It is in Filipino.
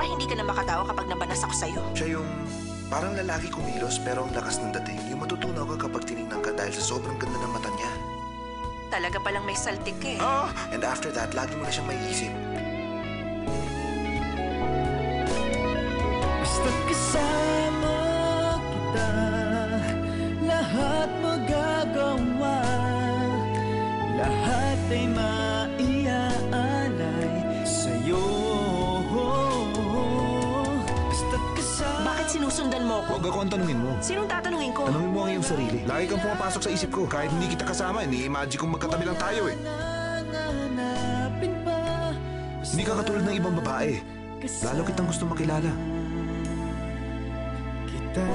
Baka hindi ka na makatawa kapag nabanas ako sa'yo. Siya yung parang lalaki kumilos pero ang lakas ng dating. Yung matutunaw ka kapag tinignan ka dahil sa sobrang ganda ng mata niya. Talaga palang may saltik ka eh. And after that, lagi mo na siyang maiisip. Basta't kasama kita, lahat magagawa, lahat ay maiaalay sa'yo. Basta't kasama. Bakit sinusundan mo ko? Huwag ako ang tanungin mo. Sinong tatanungin ko? Tanungin mo ang iyong sarili. Lagi kang pumapasok sa isip ko. Kahit hindi kita kasama, ni-imagine kong magkatabi lang tayo eh. Nanganapin pa. Hindi ka katulad ng ibang babae. Lalo kitang gusto makilala. Kita